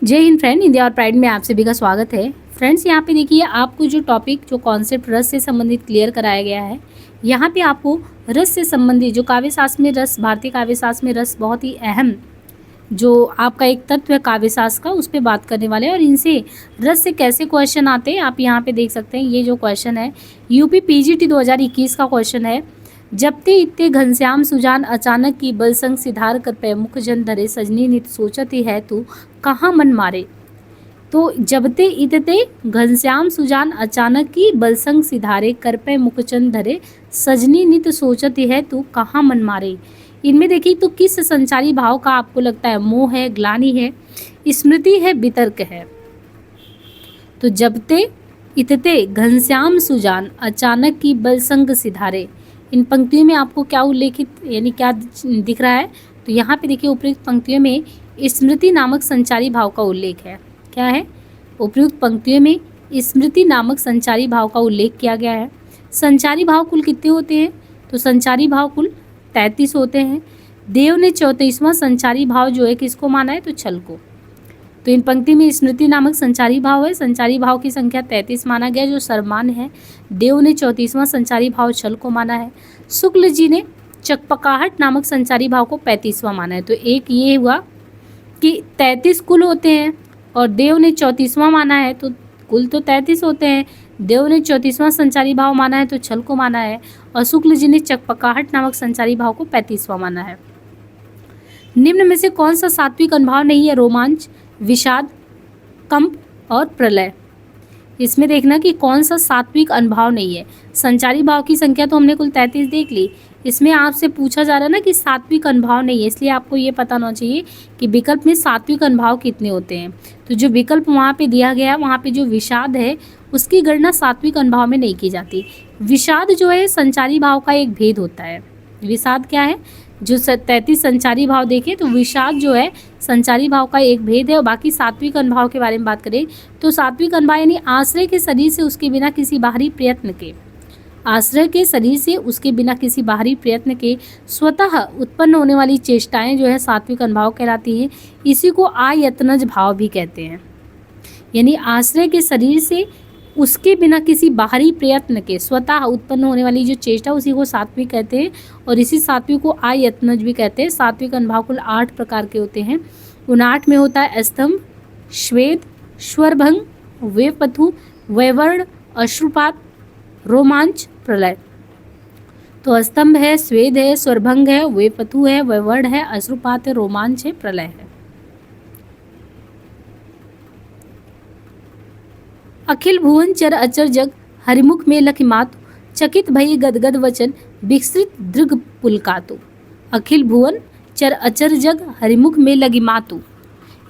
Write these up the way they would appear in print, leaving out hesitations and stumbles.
जय Hind friend, India और pride में आप सभी का स्वागत है। फ्रेंड्स, यहाँ पे देखिए आपको जो टॉपिक जो कॉन्सेप्ट रस से संबंधित क्लियर कराया गया है। यहाँ पे आपको रस से संबंधित जो काव्य शास्त्र में रस, भारतीय काव्य शास्त्र में रस बहुत ही अहम जो आपका एक तत्व है काव्य शास्त्र का, उस पर बात करने वाले हैं। और इनसे रस से कैसे क्वेश्चन आते हैं आप यहाँ पे देख सकते हैं। ये जो क्वेश्चन है यूपी पीजीटी 2021 का क्वेश्चन है। जबते इत्ते घनश्याम सुजान अचानक की बलसंग सिधार कर पे मुख जन धरे सजनी नित सोचत ही है तू कहाँ मन मारे। तो जबते इतते घनश्याम सुजान अचानक की बलसंग सिधारे कर पे मुखचंद धरे सजनी नित सोचत है तू कहाँ मन मारे। इनमें देखिए तो किस संचारी भाव का आपको लगता है? मोह है, ग्लानि है, स्मृति है, वितर्क है। तो जबते इतते घनश्याम सुजान अचानक की बलसंग सिधारे, इन पंक्तियों में आपको क्या उल्लेखित यानी क्या दिख रहा है? तो यहाँ पे देखिए उपयुक्त पंक्तियों में स्मृति नामक संचारी भाव का उल्लेख है। क्या है? उपयुक्त पंक्तियों में स्मृति नामक संचारी भाव का उल्लेख किया गया है। संचारी भाव कुल कितने होते हैं? तो संचारी भाव कुल 33 होते हैं। देव ने 34वां संचारी भाव जो है किसको माना है? तो छल को। तो इन पंक्ति में स्मृति नामक संचारी भाव है। संचारी भाव की संख्या 33 माना गया जो सर्वमान्य है। देव ने 34वां संचारी भाव छल को माना है। शुक्ल जी ने चकपकाहट नामक संचारी भाव को 35वां माना है। तो एक ये हुआ कि 33 कुल होते हैं और देव ने 34वां माना है, तो कुल तो 33 होते हैं। देव ने 34वां संचारी भाव माना है तो छल को माना है, और शुक्ल जी ने चकपकाहट नामक संचारी भाव को 35वां माना है। निम्न में से कौन सा सात्विक अनुभाव नहीं है? रोमांच, विषाद, कंप और प्रलय। इसमें देखना कि कौन सा सात्विक अनुभाव नहीं है। संचारी भाव की संख्या तो हमने कुल 33 देख ली। इसमें आपसे पूछा जा रहा है ना कि सात्विक अनुभाव नहीं है, इसलिए आपको ये पता होना चाहिए कि विकल्प में सात्विक अनुभाव कितने होते हैं। तो जो विकल्प वहाँ पे दिया गया है वहाँ पे जो विषाद है उसकी गणना सात्विक अनुभाव में नहीं की जाती। विषाद जो है संचारी भाव का एक भेद होता है। विषाद क्या है? जो 33 संचारी भाव देखें तो विषाद जो है संचारी भाव का एक भेद है। और बाकी सात्विक अनुभाव के बारे में बात करें तो सात्विक अनुभाव यानी आश्रय के शरीर से उसके बिना किसी बाहरी प्रयत्न के, आश्रय के शरीर से उसके बिना किसी बाहरी प्रयत्न के स्वतः उत्पन्न होने वाली चेष्टाएं जो है सात्विक अनुभाव कहलाती हैं। इसी को आयत्नज भाव भी कहते हैं। यानी आश्रय के शरीर से उसके बिना किसी बाहरी प्रयत्न के स्वतः उत्पन्न होने वाली जो चेष्टा उसी को सात्विक कहते हैं, और इसी सात्विक को आयत्नज भी कहते हैं। सात्विक अनुभाव कुल 8 प्रकार के होते हैं। उन 8 में होता है स्तंभ, श्वेद, स्वरभंग, वेपथु, वैवर्ण, अश्रुपात, रोमांच, प्रलय। तो स्तंभ है, स्वेद है, स्वरभंग है, वेपथु है, वैवर्ण है, अश्रुपात है, रोमांच है, प्रलय है। अखिल भुवन चर अचर जग हरिमुख में लखि मातु चकित भई गदगद वचन विस्तृत दृग पुलकातु। अखिल भुवन चर अचर जग हरिमुख में लगी मातु।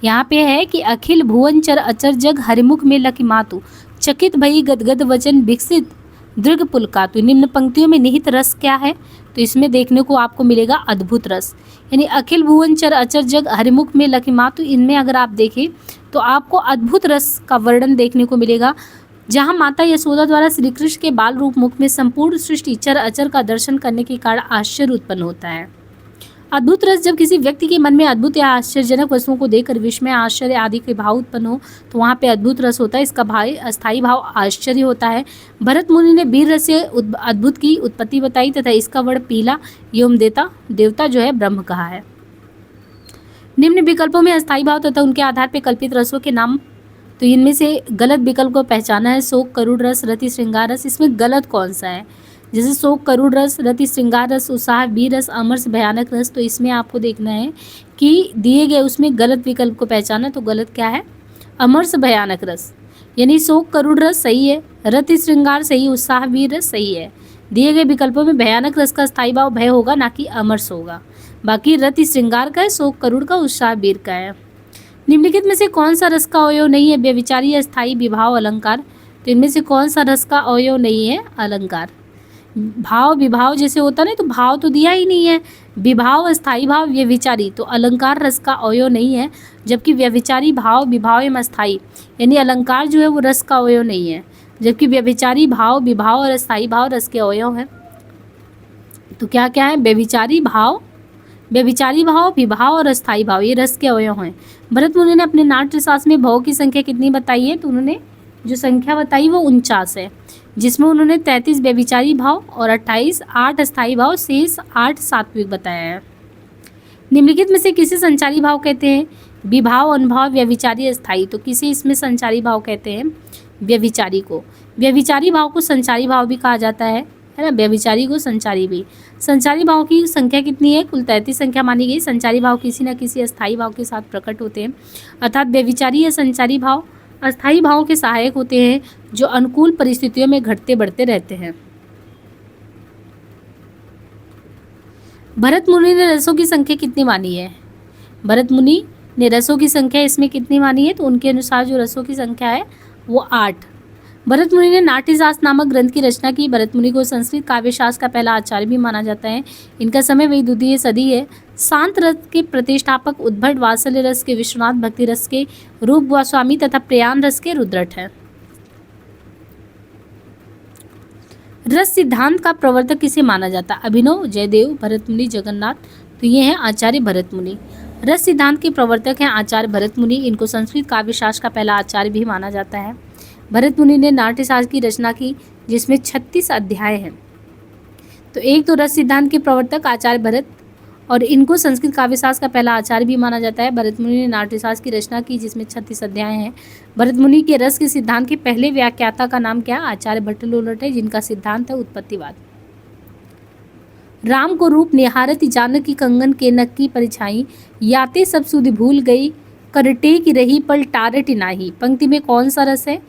यहाँ पे है कि अखिल भुवन चर अचर जग हरिमुख में लखि मातु चकित भई गदगद वचन विकसित दृग पुलकातु। निम्न पंक्तियों में निहित रस क्या है? तो इसमें देखने को आपको मिलेगा अद्भुत रस। यानी अखिल भुवन चर अचर जग हरिमुख में लखि मातु, इनमें अगर आप देखें तो आपको अद्भुत रस का वर्णन देखने को मिलेगा, जहाँ माता यशोदा द्वारा श्री कृष्ण के बाल रूप मुख में संपूर्ण सृष्टि चर अचर का दर्शन करने के कारण आश्चर्य उत्पन्न होता है। अद्भुत रस जब किसी व्यक्ति के मन में अद्भुत या आश्चर्यजनक वस्तुओं को देखकर विस्मय, आश्चर्य आदि के भाव उत्पन्न हो तो वहाँ पे अद्भुत रस होता है। इसका भाव अस्थायी भाव आश्चर्य होता है। भरत मुनि ने वीर रस से अद्भुत की उत्पत्ति बताई तथा इसका वर्ण पीला एवं देवता जो है ब्रह्म कहा है। निम्न विकल्पों में अस्थायी भाव तथा उनके आधार पर कल्पित रसों के नाम। तो इनमें से गलत विकल्प को पहचाना है। शोक, करुण रस, रति, श्रृंगार रस। इसमें गलत कौन सा है? जैसे शोक, करुण रस, रति, श्रृंगार रस, उत्साह, वीर रस, अमरस, भयानक रस। तो इसमें आपको देखना है कि दिए गए उसमें गलत विकल्प को पहचाना। तो गलत क्या है? अमरस, भयानक रस। यानी शोक, करुण रस सही है, रति, श्रृंगार सही, उत्साह, वीर रस सही है। दिए गए विकल्पों में भयानक रस का स्थायी भाव भय होगा, ना कि अमरस होगा। बाकी रति श्रृंगार का है, शोक करुण का, उत्साह वीर का है। निम्नलिखित में से कौन सा रस का अवयव नहीं है? व्यभिचारी, अस्थायी, विभाव, अलंकार। तो इनमें से कौन सा रस का अवयव नहीं है? अलंकार। भाव विभाव जैसे होता नहीं, तो भाव तो दिया ही नहीं है। विभाव, अस्थायी भाव, व्यभिचारी, तो अलंकार रस का अवयव नहीं है। जबकि व्यभिचारी भाव, विभाव एवं अस्थायी यानी अलंकार जो है वो रस का अवयव नहीं है, जबकि व्यभिचारी भाव, विभाव और अस्थायी भाव रस के अवयव है। तो क्या क्या है? व्यभिचारी भाव, व्यभिचारी भाव, विभाव और अस्थाई भाव ये रस के अवयव हैं। भरत मुनि ने अपने नाट्य शास्त्र में भाव की संख्या कितनी बताई है? तो उन्होंने जो संख्या बताई वो 49 है, जिसमें उन्होंने 33 व्यभिचारी भाव और 8 अस्थाई भाव, शेष 8 सात्विक बताया है। निम्नलिखित में से किसे संचारी भाव कहते हैं? विभाव, अनुभाव, व्यभिचारी, अस्थाई। तो किसे इसमें संचारी भाव कहते हैं? व्यभिचारी को। व्यभिचारी भाव को संचारी भाव भी कहा जाता है ना, व्यभिचारी को संचारी भी। संचारी भाव की संख्या कितनी है? कुल 33 संख्या मानी गई। संचारी भाव किसी न किसी अस्थाई भाव के साथ प्रकट होते हैं, अर्थात व्यभिचारी या संचारी भाव अस्थाई भावों के सहायक होते हैं जो अनुकूल परिस्थितियों में घटते बढ़ते रहते हैं। भरत मुनि ने रसों की संख्या कितनी मानी है? भरत मुनि ने रसों की संख्या इसमें कितनी मानी है? तो उनके अनुसार जो रसों की संख्या है वो 8। भरत मुनि ने नाट्यशास्त्र नामक ग्रंथ की रचना की। भरत मुनि को संस्कृत काव्यशास्त्र का पहला आचार्य भी माना जाता है। इनका समय वही द्वितीय सदी है। शांत रस के प्रतिष्ठापक उद्भट, वात्सल्य रस के विश्वनाथ, भक्ति रस के रूप गोस्वामी तथा प्रयाण रस के रुद्रट हैं। रस सिद्धांत का प्रवर्तक किसे माना जाता है? अभिनव, जयदेव, भरत मुनि, जगन्नाथ। तो ये हैं आचार्य भरत मुनि। रस सिद्धांत के प्रवर्तक हैं आचार्य भरत मुनि। इनको संस्कृत काव्यशास्त्र का पहला आचार्य भी माना जाता है। भरत मुनि ने नाट्यशास्त्र की रचना की जिसमें 36 अध्याय हैं। तो एक तो रस सिद्धांत के प्रवर्तक आचार्य भरत, और इनको संस्कृत काव्यशास्त्र का पहला आचार्य भी माना जाता है। भरत मुनि ने नाट्यशास्त्र की रचना की जिसमें 36 अध्याय हैं। भरत मुनि के रस के सिद्धांत के पहले व्याख्याता का नाम क्या? आचार्य भट्टलोलट है, जिनका सिद्धांत है उत्पत्तिवाद। राम को रूप निहारत जानकी, कंगन के नक की परिछाई, याते सब सुधि भूल गई, करटे की रही पल टारट नाही। पंक्ति में कौन सा रस है?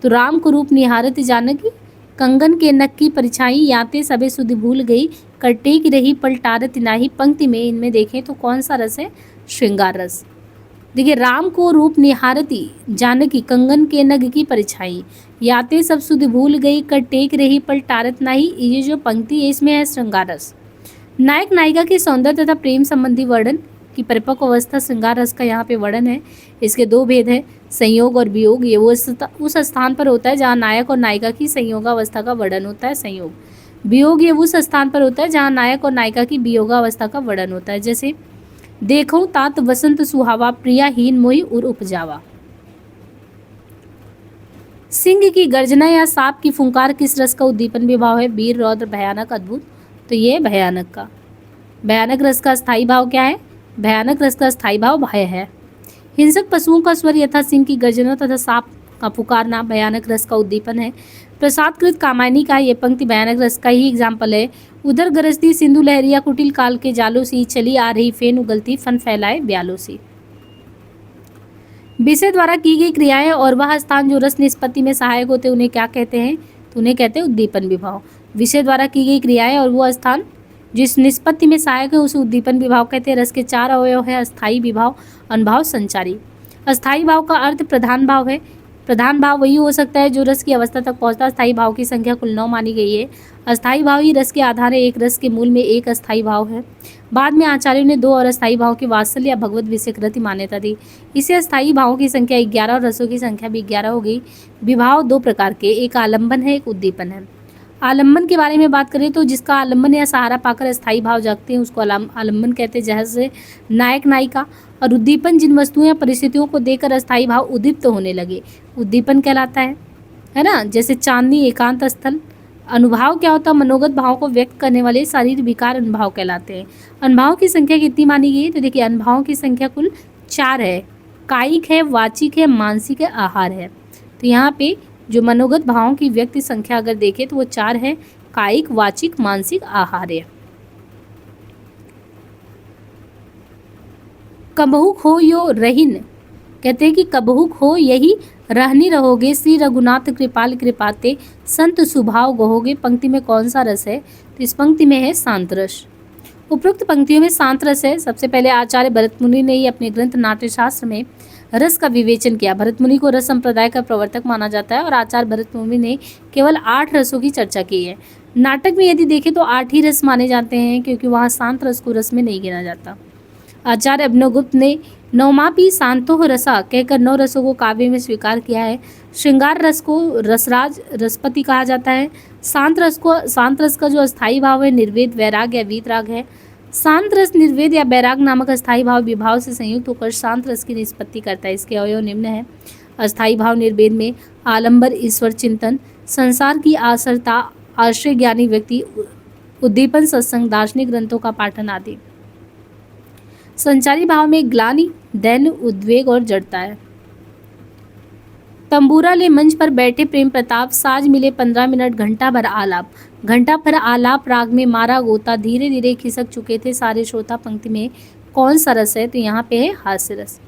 तो राम को रूप निहारत जानकी, कंगन के नक की परिछाई, याते सबे सुधि भूल गई, करटे की रही पल टारत नाही। पंक्ति में इनमें देखें तो कौन सा रस है? श्रृंगार रस। देखिए, राम को रूप निहारती जानकी, कंगन के नग की परिछाई, याते सब सुधि भूल गई, करटे की रही पल टारत नाही। ये जो पंक्ति है इसमें है श्रृंगार रस। नायक नायिका के सौंदर्य तथा प्रेम संबंधी वर्णन की परिपक्व अवस्था श्रृंगार रस का यहाँ पे वर्णन है। इसके दो भेद हैं, संयोग और वियोग। ये वो उस स्थान पर होता है जहाँ नायक और नायिका की संयोगावस्था का वर्णन होता है, संयोग। वियोग ये उस स्थान पर होता है जहाँ नायक और नायिका की वियोगावस्था का वर्णन होता है। जैसे देखो तात वसंत सुहावा, प्रियाहीन मोहि उर उपजावा। सिंह की गर्जना या सांप की फुंकार किस रस का उद्दीपन विभाव है? वीर, रौद्र, भयानक, अद्भुत। तो ये भयानक का। भयानक रस का स्थायी भाव क्या है? भयानक रस का स्थायी भाव भय है। हिंसक पशुओं का स्वर यथा सिंह की गर्जना तथा सांप का पुकारना भयानक रस का उद्दीपन है। प्रसादकृत कामायनी का ये पंक्ति भयानक रस का ही एग्जाम्पल है। उधर गरजती सिंधु लहरिया, कुटिल काल के जालों सी, चली आ रही फेन उगलती, फन फैलाए ब्यालों सी। विषय द्वारा की गई क्रियाएं और वह स्थान जो रस निष्पत्ति में सहायक होते उन्हें क्या कहते हैं? तो उन्हें कहते हैं उद्दीपन विभाव। विषय द्वारा की गई क्रियाएं और वह स्थान जिस निष्पत्ति में सहायक है उसे उद्दीपन विभाव कहते हैं। रस के 4 अवयव है, अस्थाई विभाव, अनुभाव, संचारी। अस्थाई भाव का अर्थ प्रधान भाव है। प्रधान भाव वही हो सकता है जो रस की अवस्था तक पहुंचता। स्थायी भाव की संख्या कुल 9 मानी गई है। अस्थाई भाव ही रस के आधार है। एक रस के मूल में एक अस्थाई भाव है। बाद में आचार्यों ने 2 और अस्थाई भाव के वात्सल्य या भगवत विषयकृत मान्यता दी। इसे अस्थाई भावों की संख्या 11 और रसों की संख्या भी 11 हो गई। विभाव 2 प्रकार के, एक आलंबन है, एक उद्दीपन है। आलंबन के बारे में बात करें तो जिसका आलंबन या सहारा पाकर अस्थाई भाव जागते हैं उसको आलंबन कहते हैं, जैसे नायक नायिका। और उद्दीपन जिन वस्तुओं या परिस्थितियों को देखकर अस्थाई भाव उद्दीप्त होने लगे उद्दीपन कहलाता है ना। जैसे चांदनी, एकांत स्थल। अनुभाव क्या होता है? मनोगत भाव को व्यक्त करने वाले शारीरिक विकार अनुभाव कहलाते हैं। अनुभाव की संख्या कितनी मानी गई है? तो देखिए, अनुभाव की संख्या कुल 4 है। कायिक है, वाचिक है, मानसिक है, आहार है। तो यहाँ पे जो मनोगत भावों की व्यक्ति संख्या अगर देखें तो वो 4 है, कायिक, वाचिक, मानसिक, आहार्य। कबहू खो यो रहीन, कहते हैं कि कबहू खो यही रहनी रहोगे, श्री रघुनाथ कृपाल कृपाते, संत सुभाव गहोगे। पंक्ति में कौन सा रस है? तो इस पंक्ति में है शांत रस। उपरोक्त पंक्तियों में शांत रस है। सबसे पहले आचार्य भरत मुनि ने ही अपने ग्रंथ नाट्यशास्त्र में रस का विवेचन किया। भरत मुनि को रस संप्रदाय का प्रवर्तक माना जाता है और आचार्य भरत मुनि ने केवल 8 रसों की चर्चा की है। नाटक में यदि देखें तो 8 ही रस माने जाते हैं क्योंकि वहाँ शांत रस को रस में नहीं गिना जाता। आचार्य अभिनवगुप्त ने नवमापि शांतो रसा कहकर 9 रसों को काव्य में स्वीकार किया है। श्रृंगार रस को रसराज रसपति कहा जाता है। शांत रस का जो अस्थाई भाव है निर्वेद, वैराग या वीतराग है। शांत रस निर्वेद या बैराग नामक अस्थायी भाव विभाव से संयुक्त होकर शांत रस की निष्पत्ति करता है। इसके अवयव निम्न है। अस्थायी भाव निर्वेद में आलंबर, ईश्वर चिंतन, संसार की आसरता, आश्रय ज्ञानी व्यक्ति, उद्दीपन, सत्संग, दार्शनिक ग्रंथों का पाठन आदि। संचारी भाव में ग्लानि, दैन्य, उद्वेग और जड़ता है। तंबूरा ले मंच पर बैठे प्रेम प्रताप, साज मिले 15 मिनट, घंटा भर आलाप। घंटा भर आलाप राग में मारा गोता, धीरे धीरे खिसक चुके थे सारे श्रोता। पंक्ति में कौन सा रस है? तो यहाँ पे है हास्य रस।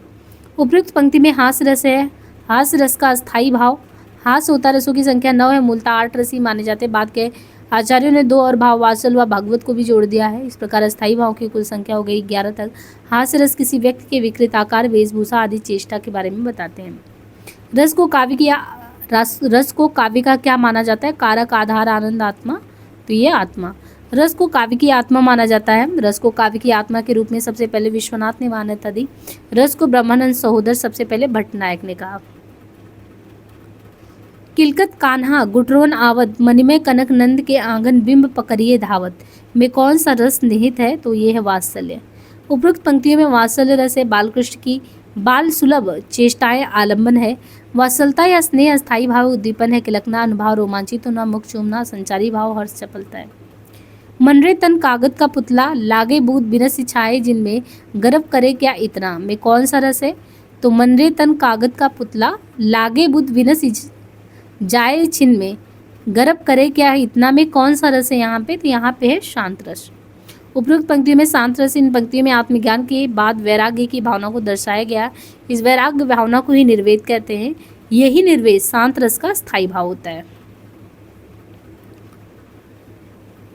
उपयुक्त पंक्ति में हास्य रस है। हास्य रस का अस्थायी भाव, हास्य होता रसों की संख्या 9 है, मूलतः 8 रस ही माने जाते हैं। बाद के आचार्यों ने 2 और भाव वात्सल व भागवत को भी जोड़ दिया है। इस प्रकार अस्थायी भाव की कुल संख्या हो गई 11 तक। हास्य रस किसी व्यक्ति के विकृत आकार, वेशभूषा आदि चेष्टा के बारे में बताते हैं। रस को काव्य का क्या माना जाता है? कारक, आधार, आनंद, आत्मा। तो ये आत्मा। रस को काव्य की आत्मा माना जाता है। रस को काव्य की आत्मा के रूप में सबसे पहले विश्वनाथ ने मान्यता दी। रस को ब्रह्मानंद सहोदर सबसे पहले भट्टनायक ने कहा। किलकत कान्हा गुटरोन आवत, मणिमय कनक नंद के आंगन बिंब पकड़िए धावत में कौन सा रस निहित है? तो ये है वात्सल्य। उपरोक्त पंक्तियों में वात्सल्य रस है। बालकृष्ण की बाल सुलभ चेष्टाएं आलंबन है। वात्सलता या स्नेह अस्थायी भाव उद्दीपन है। किलकना अनुभाव, रोमांचित होना, मुख चूमना। संचारी भाव हर्ष चपलता है। मनरे तन कागज का पुतला, लागे बूद बिनस छाए जिनमें, गर्व करे क्या इतना में कौन सा रस है? तो मनरे तन कागज का पुतला, लागे बुध बिनस जाए छिन में, गर्व करे क्या इतना में कौन सा रस है यहाँ पे? तो यहाँ पे है शांत रस। उपरोक्त पंक्तियों में शांत रस, इन पंक्तियों में आत्मज्ञान के बाद वैराग्य की भावना को दर्शाया गया। इस वैराग्य भावना को ही निर्वेद कहते हैं। यही निर्वेद शांत रस का स्थायी भाव होता है।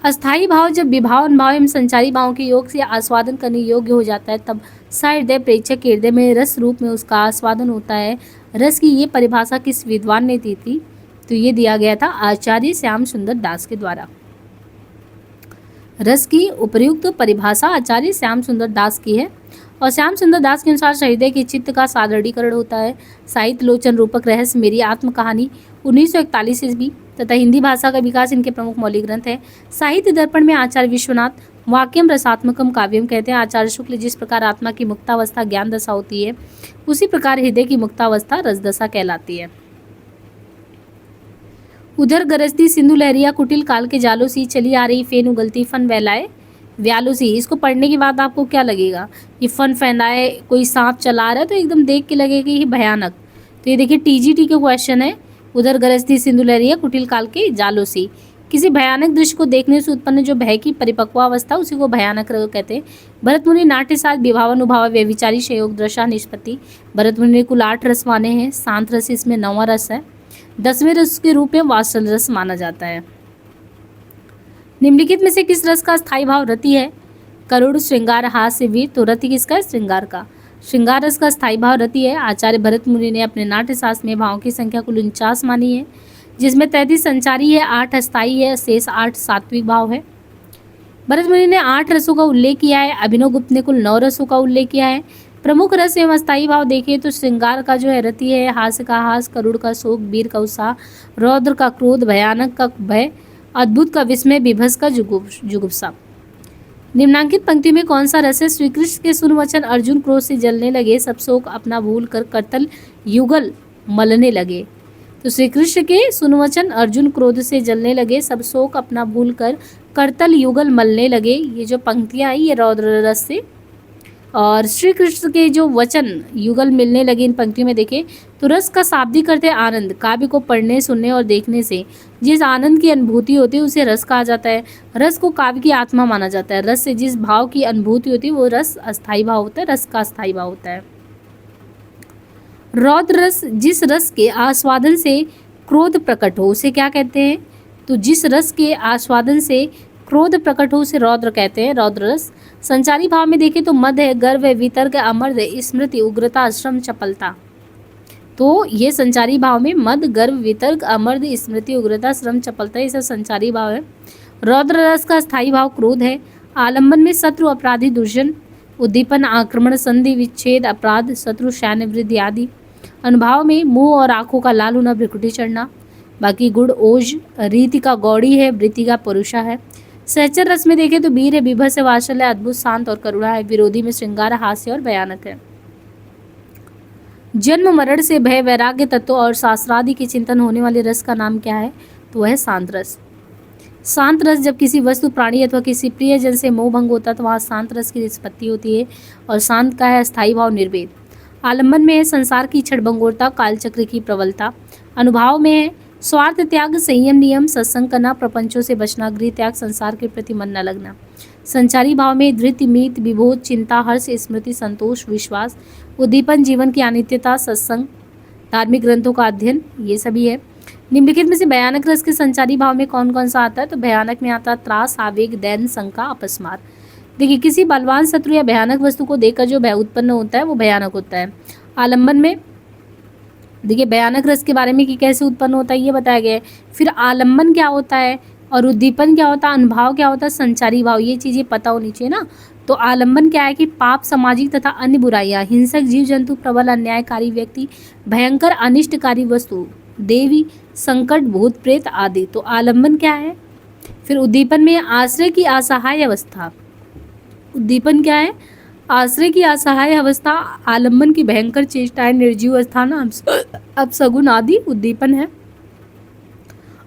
अस्थायी भाव जब विभाव, अनुभाव एवं संचारी भावों के योग से आस्वादन करने योग्य हो जाता है, तब सहृदय प्रेक्षक के हृदय में रस रूप में उसका आस्वादन होता है। रस की ये परिभाषा किस विद्वान ने दी थी? तो ये दिया गया था आचार्य श्याम सुंदर दास के द्वारा। रस की उपर्युक्त परिभाषा आचार्य श्याम सुंदर दास की है और श्याम सुंदर दास के अनुसार हृदय के चित्त का सादृढ़ीकरण होता है। साहित्य लोचन रूपक रहस्य मेरी आत्म कहानी 1941 ईस्वी तथा हिंदी भाषा का विकास इनके प्रमुख मौलिक ग्रंथ है। साहित्य दर्पण में आचार्य विश्वनाथ वाक्यम रसात्मकम काव्यम कहते हैं। आचार्य शुक्ल जिस प्रकार आत्मा की मुक्तावस्था ज्ञान दशा होती है, उसी प्रकार हृदय की मुक्तावस्था रसदशा कहलाती है। उधर गरजती सिंधु लहरिया कुटिल काल के जालों सी, चली आ रही फेन उगलती फन वैलाए व्यालो सी। इसको पढ़ने के बाद आपको क्या लगेगा? ये फन फैलाए, कोई सांप चला रहा है तो एकदम देख के लगेगा ये भयानक। तो ये देखिए टीजीटी का क्वेश्चन है। उधर गरजती सिंधु लहरिया कुटिल काल के जालों सी, किसी भयानक दृश्य को देखने से उत्पन्न जो भय की परिपक्वावस्था उसी को भयानक कहते हैं। भरत मुनि नाट्य साथ विभावानुभाव व्यभिचारी संयोग दृशा निष्पत्ति। भरत मुनि ने कुल 8 रस माने हैं। शांत रस इसमें 9वां रस है। 10वें रस के रूप में वात्सल रस माना जाता है। निम्नलिखित में से किस रस का स्थायी भाव रति है? करुण, श्रृंगार, हास्य, वीर। तो रति किसका है? श्रृंगार का। श्रृंगार रस का स्थायी भाव रति है। आचार्य भरत मुनि ने अपने नाट्य शास्त्र में भावों की संख्या कुल 49 मानी है, जिसमें 33 संचारी है, 8 अस्थायी है, शेष 8 सात्विक भाव है। भरत मुनि ने 8 रसों का उल्लेख किया है। अभिनव गुप्त ने कुल 9 रसों का उल्लेख किया है। प्रमुख रस एवं अस्थायी भाव देखें तो श्रृंगार का जो है रति है, हास्य का हास, करुण का शोक, वीर का उत्साह, रौद्र का क्रोध, भयानक का भय, अद्भुत का विस्मय, विभत्स का जुगुप्सा। निम्नांकित पंक्ति में कौन सा रस है? श्री कृष्ण के सुनवचन अर्जुन क्रोध से जलने लगे, सब शोक अपना भूल कर करतल युगल मलने लगे। तो श्री कृष्ण के सुनवचन अर्जुन क्रोध से जलने लगे, सब शोक अपना भूल कर करतल युगल मलने लगे। ये जो पंक्तियाँ आई ये रौद्र रस से, और श्री कृष्ण के जो वचन युगल मिलने लगे इन पंक्तियों में देखें तो रस का शाब्दिक अर्थ है आनंद। काव्य को पढ़ने, सुनने और देखने से जिस आनंद की अनुभूति होती है उसे रस कहा जाता है। रस को काव्य की आत्मा माना जाता है। रस से जिस भाव की अनुभूति होती है वो रस अस्थायी भाव होता है, रस का अस्थायी भाव होता है। रौद्र रस, जिस रस के आस्वादन से क्रोध प्रकट हो उसे क्या कहते हैं? तो जिस रस के आस्वादन से क्रोध प्रकट हो उसे रौद्र कहते हैं, रौद्र रस। संचारी भाव में देखें तो मद है, गर्व है, वितर्क, अमर्द, स्मृति, उग्रता, श्रम, चपलता। तो ये संचारी भाव में मद, गर्व, वितर्क, अमर्द, स्मृति, उग्रता, श्रम, चपलता ये सब संचारी भाव है। रौद्र रस का स्थायी भाव क्रोध है। आलंबन में शत्रु, अपराधी, दुर्जन, उद्दीपन, आक्रमण, संधि, विच्छेद, अपराध, शत्रु, सैन्य वृद्धि आदि। अनुभाव में मुंह और आंखों का लाल होना, भ्रिकुटी चढ़ना। बाकी गुण ओज, रीति का गौड़ी है, वृत्ति का परुषा है। सहचर रस में देखें तो वीर है, बीभत्स है, वात्सल्य है, अद्भुत, शांत और करुणा है। विरोधी में श्रृंगार, हास्य और भयानक है। जन्म मरण से भय, वैराग्य तत्व और शास्त्रादि के चिंतन होने वाले रस का नाम क्या है? तो वह है शांत रस। शांत रस जब किसी वस्तु, प्राणी अथवा किसी प्रियजन से मोह भंग होता है तो वहाँ शांत रस की निष्पत्ति होती है। और शांत का है अस्थायी भाव, निर्वेद। आलम्बन में है संसार की क्षणभंगुरता, कालचक्र की प्रबलता। अनुभाव में है स्वार्थ त्याग, संयम, नियम, सत्संग करना, प्रपंचों से बचना, गृह त्याग, संसार के प्रति मन न लगना। संचारी भाव में धृति, मीत, विभोध, चिंता, हर्ष, स्मृति, संतोष, विश्वास, उद्दीपन, जीवन की अनित्यता, सत्संग, धार्मिक ग्रंथों का अध्ययन, ये सभी है। निम्नलिखित में से भयानक रस के संचारी भाव में कौन कौन सा आता है? तो भयानक में आता है त्रास, आवेग, दैन, शंका, अपस्मार। देखिए, किसी बलवान शत्रु या भयानक वस्तु को देखकर जो भय उत्पन्न होता है वो भयानक होता है। आलम्बन में देखिए भयानक रस के बारे में कि कैसे उत्पन्न होता है ये बताया गया है। फिर आलम्बन क्या होता है और उद्दीपन क्या होता है, अनुभाव क्या होता है, संचारी भाव, ये चीज़ें पता होनी चाहिए ना। तो आलम्बन क्या है कि पाप, सामाजिक तथा अन्य बुराइयां, हिंसक जीव जंतु, प्रबल अन्यायकारी व्यक्ति, भयंकर अनिष्टकारी वस्तु, देवी, संकट, भूत प्रेत आदि। तो आलम्बन क्या है। फिर उद्दीपन में आश्रय की असहाय अवस्था। उद्दीपन क्या है? आश्रय की असहाय अवस्था, आलम्बन की भयंकर चेष्टाएं, निर्जीव स्थान, अपशगुन आदि उद्दीपन है।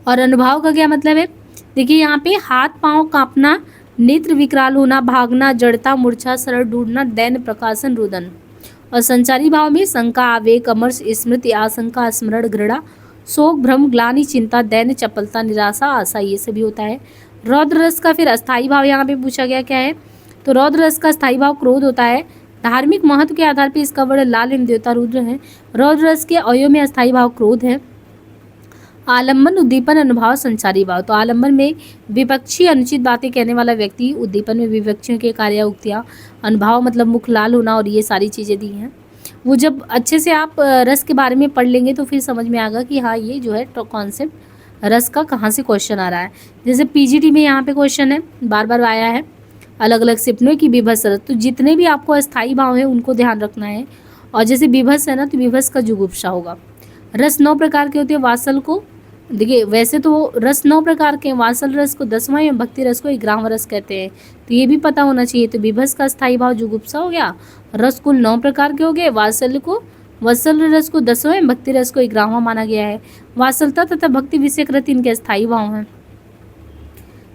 और अनुभाव का क्या मतलब है? देखिए यहाँ पे हाथ पांव कांपना, नेत्र विकराल होना, भागना, जड़ता, मूर्छा, सरल ढूंढना, दैन, प्रकाशन, रुदन। और संचारी भाव में शंका, आवेग, अमर्ष, स्मृति, आशंका, स्मरण, घृणा, शोक, भ्रम, ग्लानि, चिंता, दैन, चपलता, निराशा, आशा, ये सभी होता है। रौद्र रस का फिर अस्थायी भाव यहाँ पे पूछा गया क्या है? तो रौद्र रस का स्थायी भाव क्रोध होता है। धार्मिक महत्व के आधार पर इसका वर्ण लाल एवं देवता रुद्र है। रौद्र रस के अवयव में अस्थायी भाव क्रोध है। आलम्बन, उद्दीपन, अनुभाव, संचारी भाव। तो आलम्बन में विपक्षी अनुचित बातें कहने वाला व्यक्ति, उद्दीपन में विपक्षियों के कार्य उक्तियाँ, अनुभाव मतलब मुख लाल होना, और ये सारी चीज़ें दी हैं। वो जब अच्छे से आप रस के बारे में पढ़ लेंगे तो फिर समझ में आएगा कि हाँ ये जो है कॉन्सेप्ट रस का कहाँ से क्वेश्चन आ रहा है। जैसे पीजीटी में यहाँ पे क्वेश्चन है, बार बार आया है, अलग अलग सिपनों की विभत्स रस। तो जितने भी आपको अस्थायी भाव है उनको ध्यान रखना है। और जैसे विभत्स है ना, तो विभत्स का जुगुप्सा होगा। रस 9 प्रकार के होते हैं। वात्सल को देखिए, वैसे तो रस 9 प्रकार के हैं। वात्सल रस को 10वां एवं भक्ति रस को 11वां रस कहते हैं, तो ये भी पता होना चाहिए। तो विभत्स का स्थायी भाव जुगुप्सा हो गया। रस कुल 9 प्रकार के हो गए। वात्सल रस को 10वां एवं भक्ति रस को 11वां माना गया है। वात्सलता तथा भक्ति विषयक रति इनके स्थायी भाव हैं।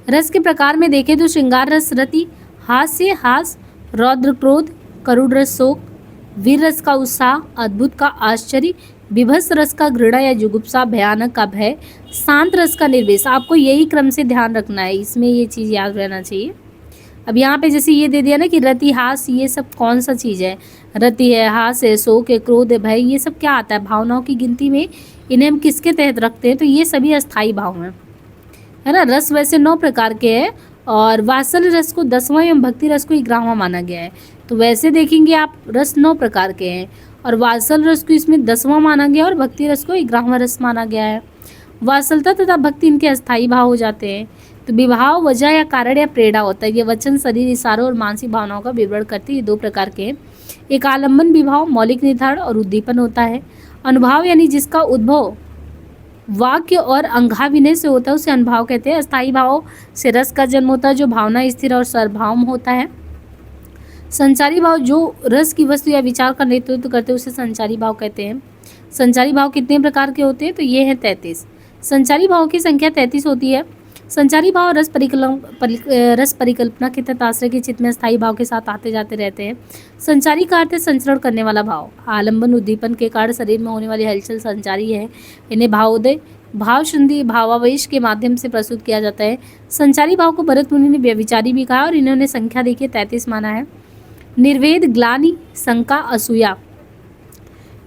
रस के प्रकार में देखें तो श्रृंगार रस रति, हास्य हास, रौद्र क्रोध, करुण रस शोक, वीर रस का उत्साह, अद्भुत का आश्चर्य, विभत्स रस का घृणा या जुगुप्सा, भयानक का भय, शांत रस का निर्वेश। आपको यही क्रम से ध्यान रखना है, इसमें ये चीज़ याद रहना चाहिए। अब यहाँ पे जैसे ये दे दिया ना कि रति, हास, ये सब कौन सा चीज़ है? रति है, हास है, शोक है, क्रोध है, भय, ये सब क्या आता है? भावनाओं की गिनती में इन्हें हम किसके तहत रखते हैं? तो ये सभी अस्थायी भाव हैं, है ना। रस वैसे 9 प्रकार के हैं और वात्सल रस को 10वां एवं भक्ति रस को 11वां माना गया है। तो वैसे देखेंगे आप, रस 9 प्रकार के हैं और वात्सल रस को इसमें 10वां माना गया और भक्ति रस को 11वां रस माना गया है। वात्सलता तथा भक्ति इनके अस्थायी भाव हो जाते हैं। तो विभाव वजह या कारण या प्रेरणा होता है। ये वचन, शरीर, इशारों और मानसिक भावनाओं का विवरण करते हैं। ये 2 प्रकार के हैं। एक आलम्बन विभाव, मौलिक निर्धारण और उद्दीपन होता है। अनुभाव यानी जिसका उद्भव वाक्य और अंगाभिनय से होता है उसे अनुभाव कहते हैं। अस्थायी भाव से रस का जन्म होता है जो भावना स्थिर और सार्वभौम होता है। संचारी भाव जो रस की वस्तु या विचार का नेतृत्व करते हैं उसे संचारी भाव कहते हैं। संचारी भाव कितने प्रकार के होते हैं? तो ये हैं 33। संचारी भाव की संख्या 33 होती है। संचारी भाव रस परिकल्पना के तहत आश्रय के चित्त में स्थायी भाव के साथ आते जाते रहते हैं। संचारी का अर्थ है संचरण करने वाला भाव। आलम्बन, उद्दीपन के कारण शरीर में होने वाली हलचल संचारी है। इन्हें भावोदय, भावशुद्धि, भावावेश के माध्यम से प्रस्तुत किया जाता है। संचारी भाव को भरत मुनि ने व्यभिचारी भी कहा और इन्होंने संख्या देखिए 33 माना है। निर्वेद, ग्लानि, शंका, असूया।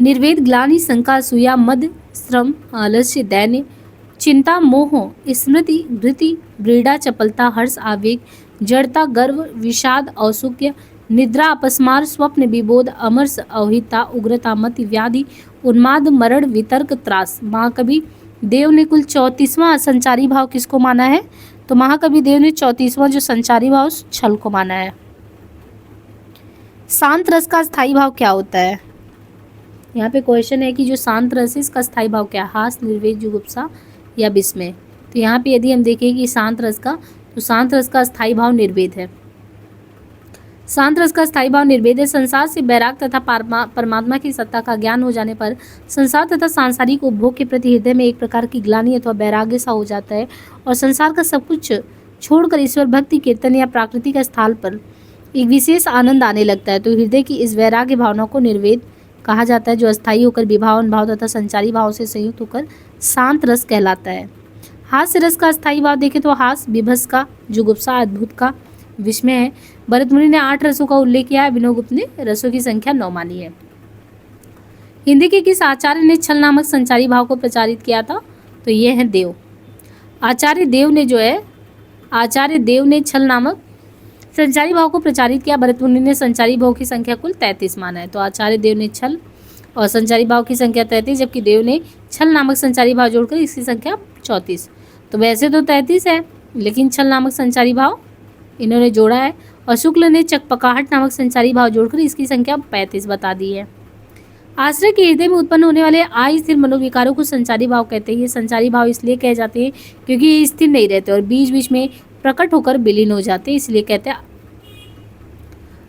निर्वेद, ग्लानि, शंका, असूया, मद, श्रम, आलस्य, दैन्य, चिंता, मोह, स्मृति, धृति, व्रीड़ा, चपलता, हर्ष, आवेग, जड़ता, गर्व, विषाद, औत्सुक्य, निद्रा, अपस्मार, स्वप्न, विबोध, अमर्ष, अहिता, उग्रता, मति, व्याधि, उन्माद, मरण, वितर्क, त्रास। महाकवि देव ने कुल 34वां संचारी भाव किसको माना है? तो महाकवि देव ने 34वां जो संचारी भाव छल को माना है। शांत रस का स्थायी भाव क्या होता है? यहाँ पे क्वेश्चन है कि जो शांत रस है इसका स्थायी भाव क्या? हास, निर्वेद, जुगुप्सा या विस्मय। तो यहाँ पे यदि हम देखें कि शांत रस का तो शांत रस का स्थायी भाव निर्वेद है। शांत रस का स्थायी भाव निर्वेद है। संसार से वैराग तथा परमात्मा की सत्ता का ज्ञान हो जाने पर संसार तथा सांसारिक उपभोग के प्रति हृदय में एक प्रकार की ग्लानि अथवा वैराग्य सा हो जाता है और संसार का सब कुछ छोड़कर ईश्वर भक्ति, कीर्तन या प्राकृतिक स्थल पर एक विशेष आनंद आने लगता है। तो हृदय की इस वैराग्य भावना को निर्वेद कहा जाता है, जो अस्थायी होकर विभावन भाव तथा संचारी भाव से संयुक्त होकर शांत रस कहलाता है। हास्य रस का अस्थायी भाव देखें तो हास्य, विभस का, जुगुप्सा, अद्भुत का, विस्मय है। भरत मुनि ने 8 रसों का उल्लेख किया है, अभिनव गुप्त ने रसों की संख्या 9 मानी है। हिंदी के किस आचार्य ने छल नामक संचारी भाव को प्रचारित किया था? तो ये है देव। आचार्य देव ने छल नामक संचारी भाव को प्रचारित किया। भरत मुनि ने संचारी भाव की संख्या कुल 33 माना है। तो आचार्य देव ने छल और संचारी भाव की संख्या 33, जबकि देव ने छल नामक संचारी भाव जोड़कर इसकी संख्या 34। तो वैसे तो 33 है, लेकिन छल नामक संचारी भाव इन्होंने जोड़ा है, और शुक्ल ने चकपकाहट नामक संचारी भाव जोड़कर इसकी संख्या 35 बता दी है। आश्रय के हृदय में उत्पन्न होने वाले अस्थिर मनोविकारों को संचारी भाव कहते हैं। ये संचारी भाव इसलिए कहे जाते हैं क्योंकि ये स्थिर नहीं रहते और बीच बीच में प्रकट होकर विलीन हो जाते हैं, इसलिए कहते हैं।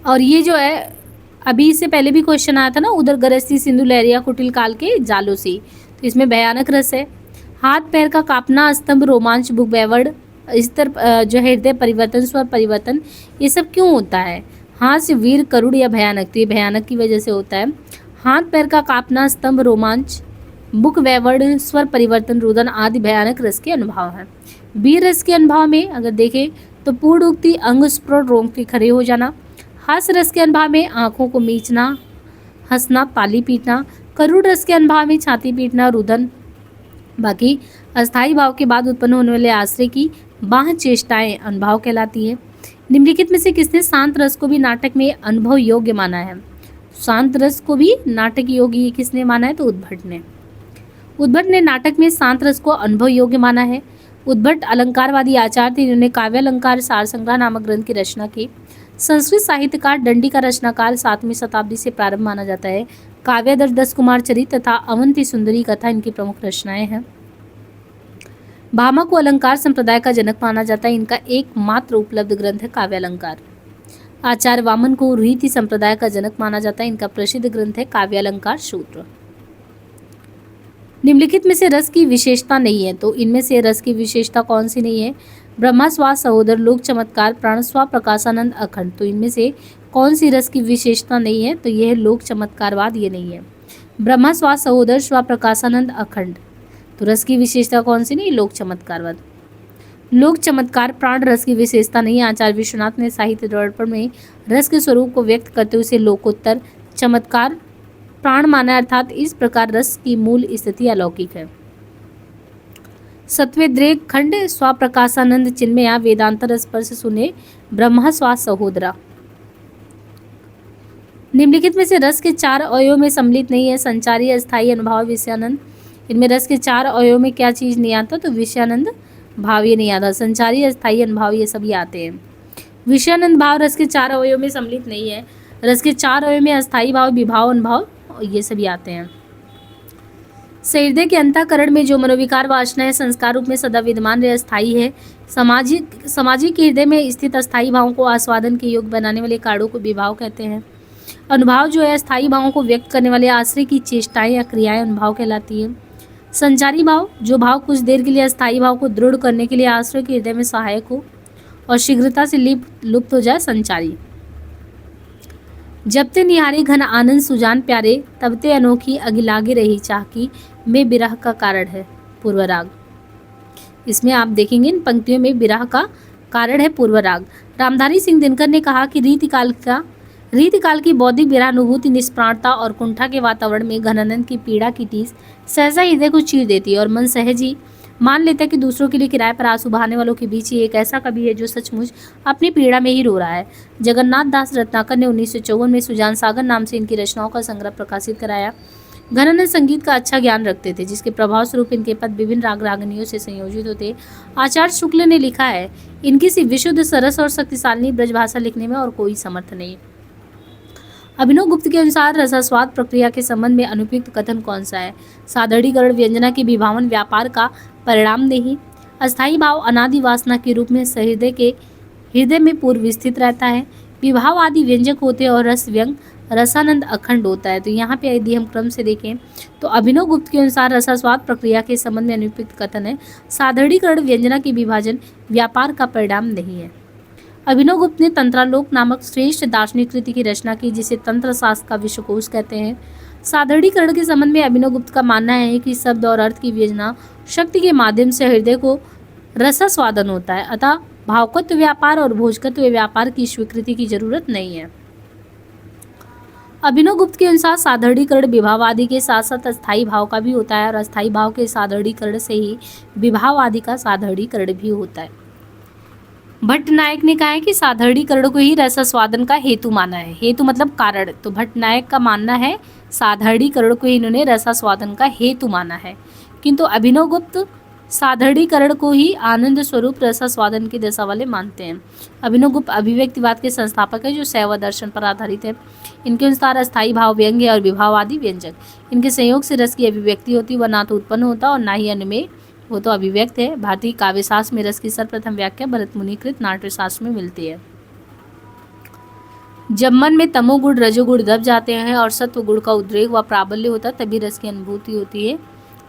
और ये जो है, अभी इससे पहले भी क्वेश्चन आया था ना, उधर गरजती सिंधु लहरिया कुटिल काल के जालों से, तो इसमें भयानक रस है। हाथ पैर का कांपना, स्तंभ, रोमांच, बुक बैवड़, इस तरह जो है हृदय परिवर्तन, स्वर परिवर्तन, ये सब क्यों होता है? हास्य, वीर, करुण या भयानक, तो ये भयानक की वजह से होता है। हाथ पैर का कांपना, स्तंभ, रोमांच, बुक बैवड़, स्वर परिवर्तन, रुदन आदि भयानक रस के अनुभव हैं। वीर रस के अनुभव में अगर देखें तो पूर्ण उक्ति, अंग स्फुट, रोम के खड़े हो जाना। हास्य रस के अनुभव में आंखों को मीचना, हंसना, ताली पीटना। करुण रस के अनुभव में छाती पीटना, रुदन। बाकी अस्थायी भाव के बाद उत्पन्न होने वाले आश्रय की बाह्य चेष्टाएं अनुभव कहलाती है। निम्नलिखित में से किसने शांत रस को भी नाटक में अनुभव योग्य माना है? शांत रस को भी नाटक योग्य किसने माना है? तो उद्भट ने। उद्भट ने नाटक में शांत रस को अनुभव योग्य माना है। उद्भट अलंकारवादी आचार्य थे, जिन्होंने काव्य अलंकार सार संग्रह नामक ग्रंथ की रचना की। संस्कृत साहित्यकार दंडी का रचनाकाल 7वीं शताब्दी से प्रारंभ माना जाता है। काव्यादर्श, 10 कुमार चरित तथा अवंती सुंदरी कथा इनकी प्रमुख रचनाएं हैं। भामा को अलंकार संप्रदाय का जनक माना जाता है। इनका एकमात्र उपलब्ध ग्रंथ है काव्य अलंकार। आचार्य वामन को रीति संप्रदाय का जनक माना जाता है। इनका प्रसिद्ध ग्रंथ है काव्य अलंकार सूत्र। निम्नलिखित में से रस की विशेषता नहीं है, तो इनमें से रस की विशेषता कौन सी नहीं है? ब्रह्मा, स्वा, सहोदर, लोक चमत्कार, प्राण, स्वा, प्रकाशानंद, अखंड। तो इनमें से कौन सी रस की विशेषता नहीं है? तो यह है लोक चमत्कारवाद, ये नहीं है। ब्रह्मा, स्वा, सहोदर, स्वा, प्रकाशानंद, अखंड। तो रस की विशेषता कौन सी नहीं? लोक चमत्कारवाद। लोक चमत्कार प्राण रस की विशेषता नहीं है। आचार्य विश्वनाथ ने साहित्य दर्पण में रस के स्वरूप को व्यक्त करते हुए उसे लोकोत्तर चमत्कार प्राण माना, अर्थात इस प्रकार रस की मूल स्थिति अलौकिक है। सत्वेद्रेक खंड, स्वाप्रकाशानंद, चिन्मया, वेदांत रस स्पर्श सुने, ब्रह्मा, स्वा, सहोदरा। निम्नलिखित में से रस के 4 अवयव में सम्मिलित नहीं है। संचारी, अस्थायी, अनुभव, विषयानंद। इनमें रस के 4 अवयव में क्या चीज नहीं आता? तो विषयानंद भाव ये नहीं आता। संचारी, अस्थायी, अनुभव ये सभी आते हैं। विषयानंद भाव रस के 4 अवयव में सम्मिलित नहीं है। रस के 4 अवयव में अस्थायी भाव, विभाव, अनुभव ये सभी आते हैं। हृदय के अंतःकरण में जो मनोविकार वासनाएं संस्कार रूप में सदा विद्यमान रहे अस्थायी है। सामाजिक हृदय में स्थित अस्थायी भावों को आस्वादन के योग्य बनाने वाले कारणों को विभाव कहते हैं। अनुभव जो है अस्थायी भावों को व्यक्त करने वाले आश्रय की चेष्टाएं या क्रियाएं अनुभव कहलाती है। संचारी भाव जो भाव कुछ देर के लिए अस्थायी भाव को दृढ़ करने के लिए आश्रय के हृदय में सहायक हो और शीघ्रता से लुप्त हो जाए, संचारी। जब ते निहारे घन आनंद सुजान प्यारे, तब ते अनोखी अगिलागे रही चाहकी, में विरह का कारण है पूर्वराग। इसमें आप देखेंगे इन पंक्तियों में विरह का कारण है पूर्वराग। रामधारी सिंह दिनकर ने कहा कि रीतिकाल की बौद्धिक विरहानुभूति, निष्प्राणता और कुंठा के वातावरण में घनानंद की पीड़ा की टीस सहसा हृदय को चीर देती है और मन सहज ही मान लेता है कि दूसरों के लिए किराए पर आंसू बहाने वालों के बीच ही एक ऐसा कवि है जो सचमुच अपनी पीड़ा में ही रो रहा है। जगन्नाथ दास रत्नाकर ने 1954 में सुजान सागर नाम से इनकी रचनाओं का संग्रह प्रकाशित कराया। घनानंद संगीत का अच्छा ज्ञान रखते थे, जिसके प्रभाव स्वरूप इनके पद विभिन्न राग रागनियों से संयोजित होते। आचार्य शुक्ल ने लिखा है, इनकी सी विशुद्ध, सरस और शक्तिशाली ब्रजभाषा लिखने में और कोई समर्थ नहीं। अभिनव गुप्त के अनुसार रसास्वाद प्रक्रिया के संबंध में अनुपयुक्त कथन कौन सा है? साधारणीकरण व्यंजना के विभावन व्यापार का परिणाम नहीं। अस्थाई भाव अनादि वासना के रूप में हृदय में पूर्व स्थित रहता है। विभाव आदि व्यंजक होते हैं और रस व्यंग रसानंद अखंड होता है। तो यहाँ पे यदि हम क्रम से देखें तो अभिनव गुप्त के अनुसार रसास्वाद प्रक्रिया के संबंध में अनुपयुक्त कथन है, साधारणीकरण व्यंजना के विभाजन व्यापार का परिणाम नहीं है। अभिनव गुप्त ने तंत्रालोक नामक श्रेष्ठ दार्शनिक कृति की रचना की, जिसे तंत्र शास्त्र का विश्वकोश कहते हैं। साधारणीकरण के संबंध में अभिनव गुप्त का मानना है कि शब्द और अर्थ की व्यंजना शक्ति के माध्यम से हृदय को रसास्वादन होता है, अतः भावकत्व व्यापार और भोजकत्व व्यापार की स्वीकृति की जरूरत नहीं है। अभिनव गुप्त के अनुसार साधारणीकरण विभाव आदि के साथ साथ अस्थाई भाव का भी होता है और अस्थाई भाव के साधारणीकरण से ही विभाव आदि का साधारणीकरण भी होता है। भट्ट नायक ने कहा है कि साधारणीकरण को ही रसास्वादन का हेतु माना है। हेतु मतलब कारण। तो भट्ट नायक का मानना है साधारणीकरण को ही इन्होंने रसास्वादन का हेतु माना है, किंतु अभिनव गुप्त साधारणीकरण को ही आनंद स्वरूप रसास्वादन की दशा वाले मानते हैं। अभिनव गुप्त अभिव्यक्तिवाद के संस्थापक है, जो शैव दर्शन पर आधारित है। इनके अनुसार अस्थाई भाव व्यंग्य और विभाव आदि व्यंजक, इनके संयोग से रस की अभिव्यक्ति होती, वह ना तो उत्पन्न होता और ना ही अन्य वो तो अभिव्यक्त है। भारतीय काव्यशास्त्र में रस की सर्वप्रथम व्याख्या भरत मुनिकृत नाट्यशास्त्र में मिलती है। जब मन में तमोगुण रजोगुण दब जाते हैं और सत्व गुण का उद्रेक व प्राबल्य होता है, तभी रस की अनुभूति होती है।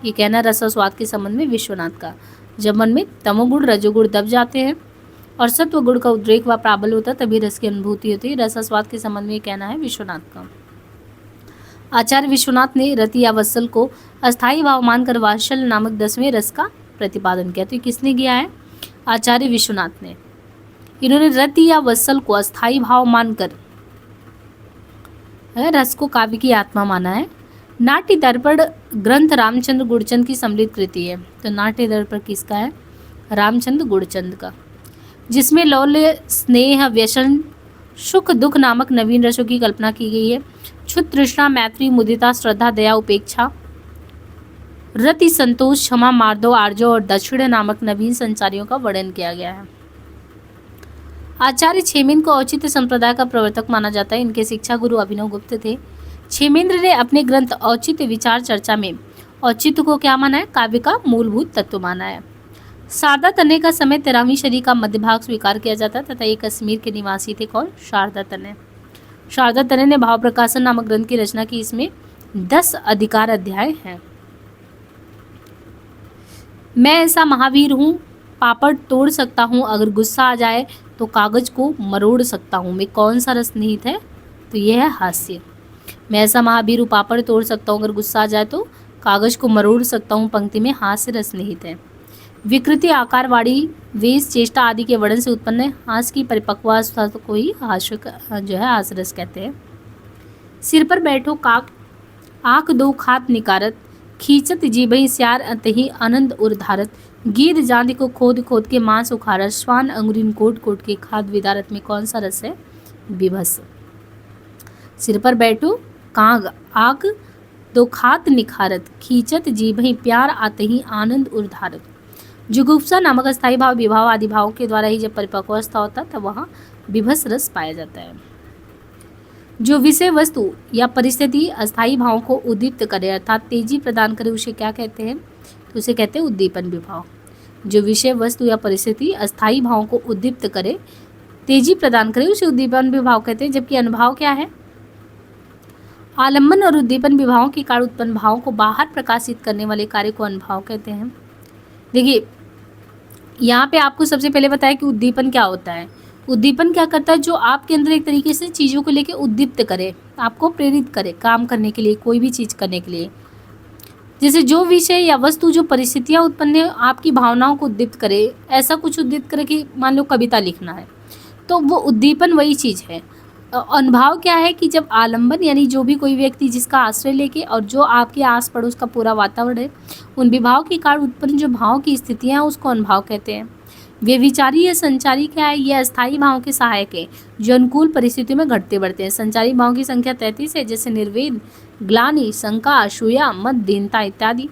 ये कहना रसास्वाद के संबंध में विश्वनाथ का। जब मन में तमोगुण रजोगुण दब जाते हैं और सत्व गुण का उद्रेक व प्राबल्य होता है, तभी रस की अनुभूति होती है। रसास्वाद के संबंध में कहना है विश्वनाथ का। आचार्य विश्वनाथ ने रति या वत्सल को अस्थाई भाव मानकर वात्सल्य नामक 10वें रस का प्रतिपादन किया। तो ये किसने किया है? आचार्य विश्वनाथ ने। इन्होंने रति या वत्सल को अस्थाई भाव मानकर रस को काव्य की आत्मा माना है। नाट्य दर्पण ग्रंथ रामचंद्र गुड़चंद की सम्मिलित कृति है। तो नाट्य दर्पण किसका है? रामचंद्र गुड़चंद का, जिसमें लौल्य स्नेह व्यसन सुख दुख नामक नवीन रसों की कल्पना की गई है। क्षुत तृष्णा मैत्री मुदिता श्रद्धा दया उपेक्षा रति संतोष क्षमा मार्दव आर्जव और दक्षिण नामक नवीन संचारियों का वर्णन किया गया है। आचार्य क्षेमेंद्र को औचित्य संप्रदाय का प्रवर्तक माना जाता है। इनके शिक्षा गुरु अभिनव गुप्त थे। क्षेमेंद्र ने अपने ग्रंथ औचित्य विचार चर्चा में औचित्य को क्या माना है? काव्य का मूलभूत तत्व माना है। शारदा तनय का समय 13वीं सदी का मध्य भाग स्वीकार किया जाता तथा ये कश्मीर के निवासी थे। कौन? शारदा तनय। शारदा तनय ने भाव प्रकाशन नामक ग्रंथ की रचना की। इसमें 10 अधिकार अध्याय हैं। मैं ऐसा महावीर हूँ, पापड़ तोड़ सकता हूँ, अगर गुस्सा आ जाए तो कागज को मरोड़ सकता हूँ। में कौन सा रस निहित है? तो यह है हास्य। मैं ऐसा महावीर हूँ, पापड़ तोड़ सकता हूँ, अगर गुस्सा आ जाए तो कागज को मरोड़ सकता हूँ। पंक्ति में हास्य रस निहित है। विकृति आकार वाणी वेश चेष्टा आदि के वर्णन से उत्पन्न है। हास्य की परिपक्वावस्था को ही हास्य हास्य रस कहते हैं। सिर पर बैठो काक आँख दो खात निकारत खींचत जीभहि स्यार अतहि आनंद उर्धारत गीध जांद को खोद खोद के मांस उखारत श्वान अंगुरीन कोट कोट के खाद विदारत। में कौन सा रस है? विभस। सिर पर बैठो काग आग दो खात निखारत खींचत जीभहि प्यार आतहि आनंद उर्धारत। जुगुप्सा नामक अस्थाई भाव विभाव आदि भावों के द्वारा ही जब परिपक्वावस्था होता तब वहाँ विभस रस पाया जाता है। जो विषय वस्तु या परिस्थिति अस्थाई भावों को उद्दीप्त करे अर्थात तेजी प्रदान करे, उसे क्या कहते हैं? तो उसे कहते हैं उद्दीपन विभाव। जो विषय वस्तु या परिस्थिति अस्थाई भावों को उद्दीप्त करे, तेजी प्रदान करे, उसे उद्दीपन विभाव कहते हैं। जबकि अनुभाव क्या है? आलम्बन और उद्दीपन विभावों के कारण उत्पन्न भावों को बाहर प्रकाशित करने वाले कार्य को अनुभाव कहते हैं। देखिए यहाँ पे आपको सबसे पहले बताया कि उद्दीपन क्या होता है। उद्दीपन क्या करता है? जो आपके अंदर एक तरीके से चीज़ों को लेके उद्दीप्त करे, आपको प्रेरित करे काम करने के लिए, कोई भी चीज़ करने के लिए। जैसे जो विषय या वस्तु जो परिस्थितियाँ उत्पन्न है आपकी भावनाओं को उद्दीप्त करे, ऐसा कुछ उद्दीप्त करे कि मान लो कविता लिखना है, तो वो उद्दीपन वही चीज़ है। अनुभाव क्या है? कि जब आलम्बन यानी जो भी कोई व्यक्ति जिसका आश्रय लेके और जो आपके आस पड़ोस का पूरा वातावरण है, उन विभाव के कारण उत्पन्न जो भाव की स्थितियाँ हैं उसको अनुभाव कहते हैं। व्यभिचारी या संचारी क्या है? ये अस्थाई भावों के सहायक है जो अनुकूल परिस्थितियों में घटते बढ़ते हैं। संचारी भावों की संख्या 33 है, जैसे निर्वेद, ग्लानि, शंका, असूया, मद, दीनता इत्यादि।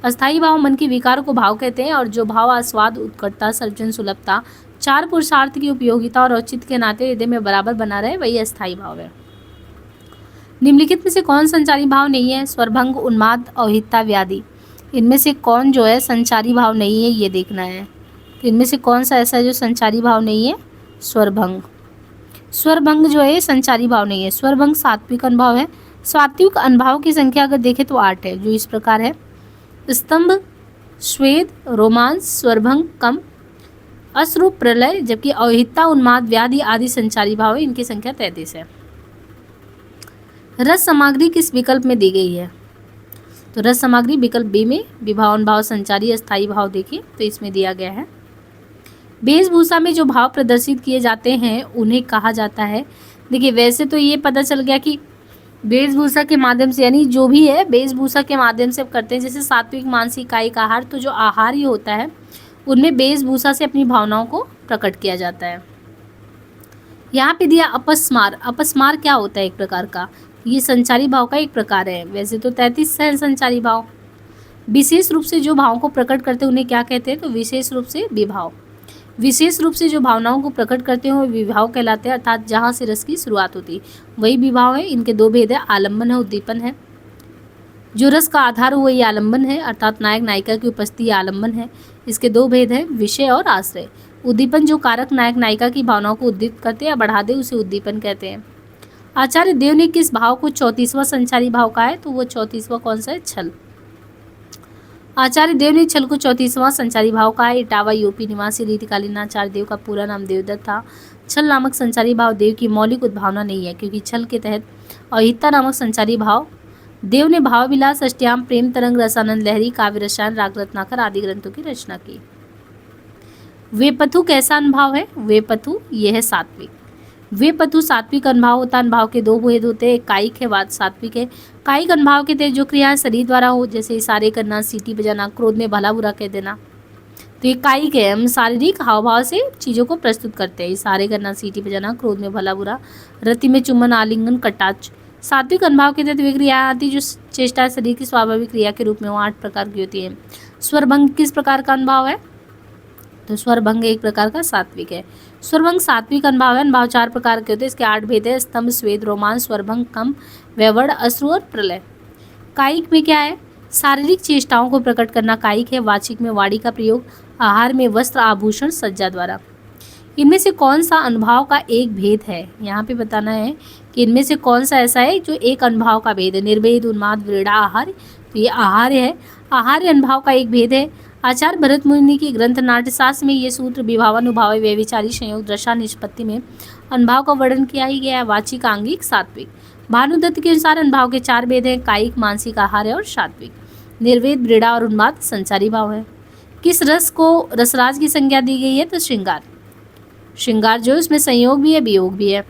अस्थाई भाव मन के विकार को भाव कहते हैं और जो भाव आस्वाद, उत्कटता, सर्जन, सुलभता, चार पुरुषार्थ की उपयोगिता और औचित्य के नाते हृदय में बराबर बना रहे, वही अस्थाई भाव है। निम्नलिखित में से कौन संचारी भाव नहीं है? स्वरभंग, उन्माद, अवहितता, व्याधि। इनमें से कौन जो है संचारी भाव नहीं है, ये देखना है। तो इनमें से कौन सा ऐसा है जो संचारी भाव नहीं है? स्वरभंग। स्वरभंग जो है संचारी भाव नहीं है। स्वरभंग सात्विक अनुभाव है। सात्विक अनुभाव की संख्या अगर देखें तो 8 है, जो इस प्रकार है: स्तंभ, स्वेद, रोमांस, स्वरभंग, कम, अश्रु, प्रलय, जबकि अहिता, उन्माद, व्याधि आदि संचारी भाव है, इनकी संख्या 33 है। रस सामग्री किस विकल्प में दी गई है? तो रस सामग्री विकल्प बी में विभाव, अनुभाव, संचारी, अस्थायी भाव देखिए तो इसमें दिया गया है। वेशभूषा में जो भाव प्रदर्शित किए जाते हैं उन्हें कहा जाता है। देखिए वैसे तो ये पता चल गया कि वेशभूषा के माध्यम से, यानी जो भी है वेशभूषा के माध्यम से करते हैं। जैसे सात्विक, मानसिक, कायिक आहार, तो जो आहार ही होता है उनमें वेशभूषा से अपनी भावनाओं को प्रकट किया जाता है। यहाँ पे दिया अपस्मार। अपस्मार क्या होता है? एक प्रकार का, ये संचारी भाव का एक प्रकार है। वैसे तो 33 है संचारी भाव। विशेष रूप से जो भावों को प्रकट करते हैं उन्हें क्या कहते हैं? तो विशेष रूप से विभाव। विशेष रूप से जो भावनाओं को प्रकट करते हैं वो विभाव कहलाते हैं, अर्थात जहाँ से रस की शुरुआत होती है वही विभाव है। इनके 2 भेद है, आलम्बन है, उद्दीपन है। जो रस का आधार हो वही आलम्बन है, अर्थात नायक नायिका की उपस्थिति आलम्बन है। इसके 2 भेद है, विषय और आश्रय। उद्दीपन जो कारक नायक नायिका की भावनाओं को उद्दीपित करते हैं या बढ़ा दे उसे उद्दीपन कहते हैं। आचार्य देव ने किस भाव को 34वां संचारी भाव कहा है? तो वो 34वां कौन सा है? छल। आचार्य देव ने छल को 34वां संचारी भाव कहा है। इटावा यूपी निवासी रीतिकालीन आचार्य देव का पूरा नाम देवदत्त था। छल नामक संचारी भाव देव की मौलिक उद्भावना नहीं है, क्योंकि छल के तहत अहिता नामक संचारी भाव देव ने भाव विलास, अष्टयाम, प्रेम तरंग, रसानंद लहरी, काव्य रसायन, राग रत्नाकर आदि ग्रंथों की रचना की। वेपथु कैसा अनुभाव है? वेपथु ये है सात्विक। वेपथु सात्विक अनुभाव होता है। अनुभाव के 2 भेद होते हैं, कायिक है, वाद सात्विक है। कायिक अनुभाव के तहत जो क्रिया शरीर द्वारा हो, जैसे इशारे करना, सीटी बजाना, क्रोध में भला बुरा कह देना, तो ये कायिक है। हम शारीरिक हाव भाव से चीज़ों को प्रस्तुत करते हैं। इशारे करना, सीटी बजाना, क्रोध में भला बुरा, रति में चुम्बन, आलिंगन, कटाक्ष। सात्विक अनुभाव के तहत वे क्रिया आती जो चेष्टा शरीर की स्वाभाविक क्रिया के रूप में वो 8 प्रकार की होती है। स्वरभंग किस प्रकार का अनुभाव है? तो स्वरभंग एक प्रकार का सात्विक है। स्वरभंग सात्विक अनुभाव है। अनुभाव 4 प्रकार के होते हैं। इसके 8 भेद है: स्तंभ, स्वेद, रोमांस, स्वरभंग, कम, व्यवड़, अश्रु और प्रलय। कायिक में क्या है? शारीरिक चेष्टाओं को प्रकट करना कायिक है। वाचिक में वाणी का प्रयोग, आहार में वस्त्र, आभूषण, सज्जा द्वारा। इनमें से कौन सा अनुभाव का एक भेद है? यहाँ पे बताना है कि इनमें से कौन सा ऐसा है जो एक अनुभाव का भेद है। निर्वेद, उन्माद, व्रीड़ा, आहार, तो ये आहार है। आहार अनुभाव का एक भेद है। आचार्य भरत मुनि की ग्रंथ नाट्यशास्त्र में ये सूत्र विभावानुभाव व्यभिचारी संयोग दशा निष्पत्ति में अनुभाव का वर्णन किया ही गया है। वाचिक, आंगिक, सात्विक। भानुदत्त के अनुसार अनुभाव के 4 भेद हैं: कायिक, मानसिक, आहार है और सात्विक। निर्वेद, व्रीड़ा और उन्माद संचारी भाव है। किस रस को रसराज की संज्ञा दी गई है? तो श्रृंगार। श्रृंगार जो है उसमें संयोग भी है, वियोग भी है।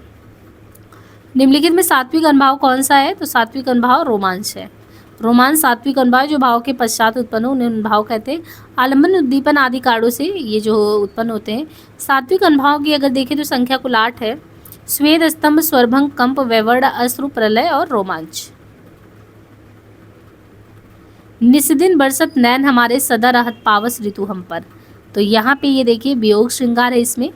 निम्नलिखित में सात्विक अनुभाव कौन सा है? तो सात्विक अनुभाव रोमांच है। रोमांस सात्विक अनुभाव जो भाव के पश्चात उत्पन्न हो उन्हें अनुभाव कहते हैं। आलम्बन, उद्दीपन आदि कारणों से ये जो उत्पन्न होते हैं। सात्विक अनुभाव की अगर देखें तो संख्या कुल 8 है: स्वेद, स्तंभ, स्वरभंग, कंप, व्यवड़, अश्रु, प्रलय और रोमांच। निस्दिन बरसत नैन हमारे, सदा रहत पावस ऋतु हम पर। तो यहाँ पे ये देखिए वियोग श्रृंगार है इसमें,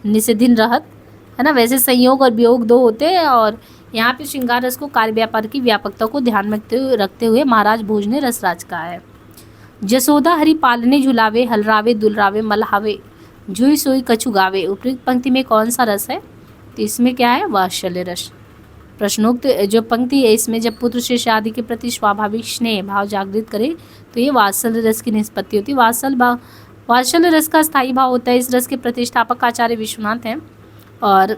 निस्दिन रहत है ना। वैसे संयोग और वियोग 2 होते हैं और यहाँ पे श्रृंगार रस को कार्य व्यापार की व्यापकता को ध्यान में रखते हुए महाराज भोज ने रसराज कहा है। जसोदा हरि पालने झुलावे, हलरावे दुलरावे मलहावे, जुई सोई कछु गावे। उपयुक्त पंक्ति में कौन सा रस है? तो इसमें क्या है? वात्सल्य रस। प्रश्नोक्त जो पंक्ति है इसमें जब पुत्र शिष्य आदि के प्रति स्वाभाविक स्नेह भाव जागृत करे तो ये वात्सल्य रस की निष्पत्ति होती है। वात्सल्य रस का स्थायी भाव होता है। इस रस के प्रतिष्ठापक आचार्य विश्वनाथ हैं। और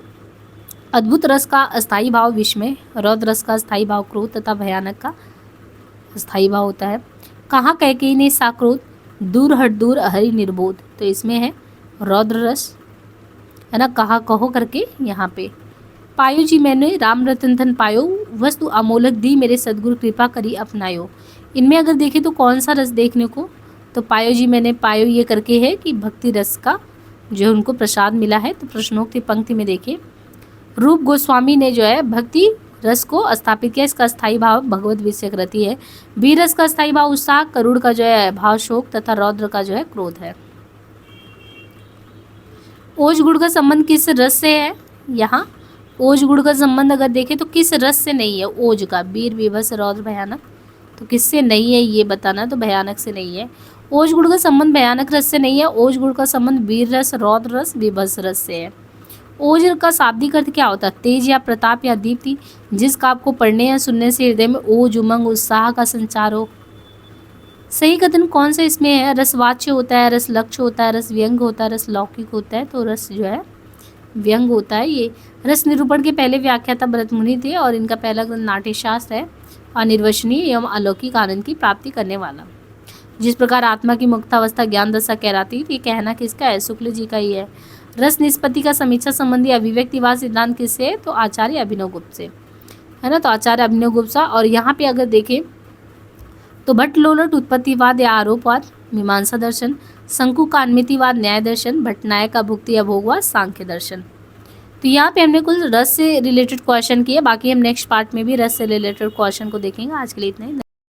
अद्भुत रस का अस्थायी भाव विस्मय, रौद्र रस का स्थायी भाव क्रोध तथा भयानक का स्थायी भाव होता है। कहाँ कैकेयी ने सा क्रोध, दूर हट दूर हरि निर्बोध। तो इसमें है रौद्र रस है ना, कहा कहो करके यहाँ पे। पायो जी मैंने राम रतन धन पायो, वस्तु अमोलक दी मेरे सदगुरु कृपा करी अपनायो। इनमें अगर देखें तो कौन सा रस देखने को? तो पायो जी मैंने, पायो ये करके है कि भक्ति रस का जो उनको प्रसाद मिला है। तो प्रश्नोक्त पंक्ति में देखिए रूप गोस्वामी ने जो है भक्ति रस को स्थापित किया। इसका स्थायी भाव भगवत विषयक रति है। वीर रस का स्थायी भाव उत्साह, करुण का जो है भाव शोक तथा रौद्र का जो है क्रोध है। ओज गुड़ का संबंध किस रस से है? यहाँ ओज गुड़ का संबंध अगर देखें तो किस रस से नहीं है? ओज का, वीर, विभत्स, रौद्र, भयानक, तो किससे नहीं है ये बताना, तो भयानक से नहीं है। ओज गुण का संबंध भयानक रस से नहीं है, ओज गुण का संबंध वीर रस, रौद्र रस, बीभत्स रस से है। ओज का शाब्दिक अर्थ क्या होता है? तेज या प्रताप या दीप्ति, जिस काव्य को पढ़ने या सुनने से हृदय में ओज, उमंग, उत्साह का संचार हो। सही कथन कौन सा इसमें है? रसवाच्य होता है, रस लक्ष्य होता है, रस व्यंग होता है, रस लौकिक होता है, तो रस जो है व्यंग होता है। ये रस निरूपण के पहले व्याख्याता भरतमुनि थे और इनका पहला ग्रंथ नाट्यशास्त्र है। अनिर्वचनीय एवं अलौकिक आनंद की प्राप्ति करने वाला। जिस प्रकार आत्मा की मुक्तावस्था ज्ञान दशा कहलाती थी, ये कहना किसका है? शुक्ल जी का ही है। रस निष्पत्ति का समीक्षा संबंधी अभिव्यक्तिवाद सिद्धांत किससे है? तो आचार्य अभिनव गुप्त से, है ना। तो आचार्य अभिनव गुप्त सा। और यहाँ पे अगर देखें तो भट्टलोलट उत्पत्तिवाद या आरोपवाद मीमांसा दर्शन, शंकु का अन्मितिवाद न्याय दर्शन, भट्टनायक का भुक्ति या भोगवाद सांख्य दर्शन। तो यहाँ पे हमने कुल रस से रिलेटेड क्वेश्चन किए, बाकी हम नेक्स्ट पार्ट में भी रस से रिलेटेड क्वेश्चन को देखेंगे। आज के लिए इतना ही।